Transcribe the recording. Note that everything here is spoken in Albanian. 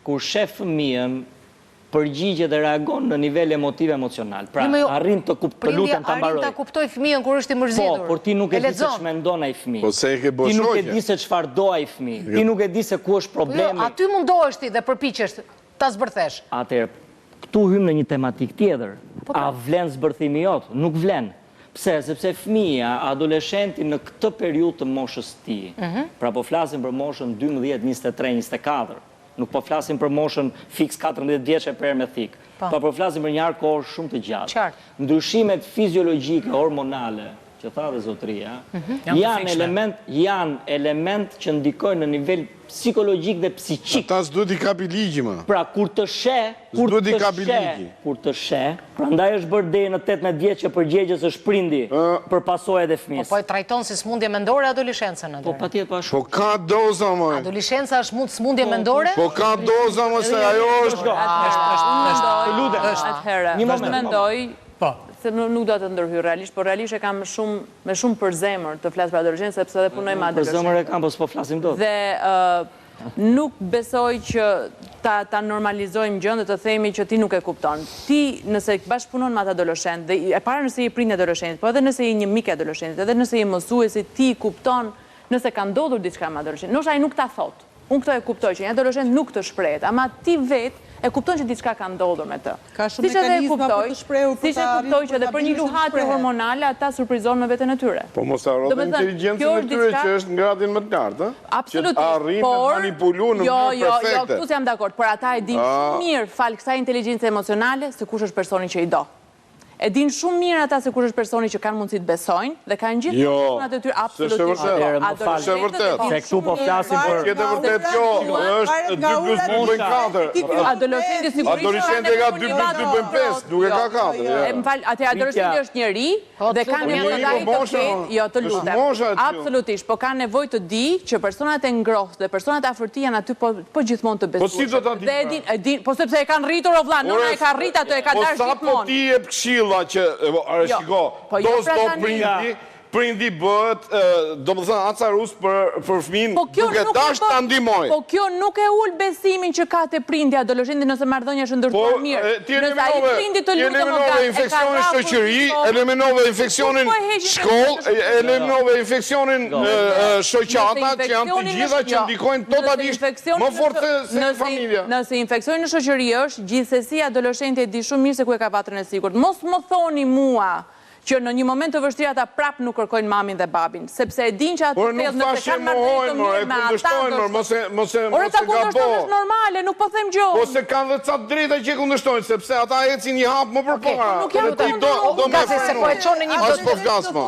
kur shef fëmijën, përgjigje dhe reagon në nivel emotiv-emocional. Pra, arrin të lutem ta mbaroj. Arrin të kuptoj fëmijën kur është i mërzitur. Po, por ti nuk e di se ç'mendon ai fëmijë. Po se e ke bërë Ti nuk e shoqe. di se çfarë do ai fëmijë. Ti nuk e di se ku është problemi. Aty mundohesh ti dhe përpiqesh ta zbërthesh. Atëherë, këtu hym në një tematik tjetër. A vlen zbërthimi jot? Nuk vlen. Pse? Sepse fëmija, adoleshenti në këtë periudhë të moshës tij. Pra po flasim për moshën 12, 23, 24. Nuk po flasim për moshën fix 14 vjeçë për hermetik. Po flasim për një ark kohë shumë të gjatë. Ndryshimet fiziologjike, hormonale, që tha dhe zotria, janë element që ndikojnë në nivel psikologjik dhe psiqik. Ata s'duhet i kapi ligji, më. Pra, kur të sheh, prandaj është bërë deri në 18 vjeç që përgjegjës është prindi për pasojat e fëmijës. Po e trajton si smundje mendore adoleshencën. Po patjetër pa shumë. Po ka doza, më. Adoleshenca është smundje mendore? Po ka doza, më, se ajo është. Atëherë, mendoj se nuk do të ndërhyj realisht, por realisht e kam me shumë për zemër të flas për adoleshencë, sepse edhe punoj me adoleshencë. Për zemër e kam, po s'po flasim dot. Dhe nuk besoj që ta normalizojmë gjën dhe të themi që ti nuk e kupton. Ti nëse bashkëpunon me atë adoleshent, dhe e para nëse je prindë adoleshentit, po edhe nëse je një mik adoleshentit, edhe nëse je mësuesi, ti kupton nëse ka ndodhur diçka me adoleshentin. Ndoshta ai nuk ta thot. Unë këto e kuptoj që një adoleshent nuk të shprehet, ama ti vetë e kupton që diçka ka ndodhur me të. Ka shumë mekanizma për të shprehur. Siç e kuptoj që edhe për një luhatje hormonale ata surprizon me veten e tyre. Po mos harro inteligjencën e tyre që është në gradin më të lartë, absolutisht. Që arrin të manipulojnë në mënyrë perfekte. Jo, këtu jam dakord, por ata e dinë shumë mirë fal kësaj inteligjence emocionale se kush është personi që i do. E din shumë mirë ata se kush është personi që kanë mundësi të besojnë dhe kanë gjithë personat e tyre absolutisht. S'është vërtet. Se këtu po flasim për Është vërtet kjo, është 2+2=4. Adoleshenti sigurisht. Adoleshenti ka 2+2=5, nuk e ka 4. M'fal, atë adoleshenti është njeri dhe ka nevojë të ketë, jo të lutem. Absolutisht, po ka nevojë të di që personat e ngrohtë dhe personat e afërt janë aty po gjithmonë të besojnë. Po si do ta di? Dhe e din, po sepse e kanë rritur o vlla, nëna e ka rrit ato, e ka dash gjithmonë. Po sa po ti e këshilla që, shiko, prindi bëhet, do më thënë, acarus për fëmin duke dash të ndihmoj. Po kjo nuk e ul besimin që ka te prindi adoleshenti nëse marrëdhënia është ndërtuar mirë. Nëse ai prindi të lutem o gat, infeksionin shoqëri, eliminove infeksionin shkollë, eliminove infeksionin shoqata që janë të gjitha që ndikojnë totalisht më fort se familja. Nëse infeksioni në shoqëri është, gjithsesi adoleshenti e di shumë mirë se ku e ka patrën e sigurt. Mos më thoni mua që në një moment të vështirë ata prap nuk kërkojnë mamin dhe babin, sepse e din që atë nëse kanë marrë të mirë me ata. Mos e kundërshtojnë është normale, nuk po them gjë. Po se kanë dhe ca drejta që kundërshtojnë, sepse ata ecin një hap më përpara. Nuk jam të do më se po e çon në një po flas më.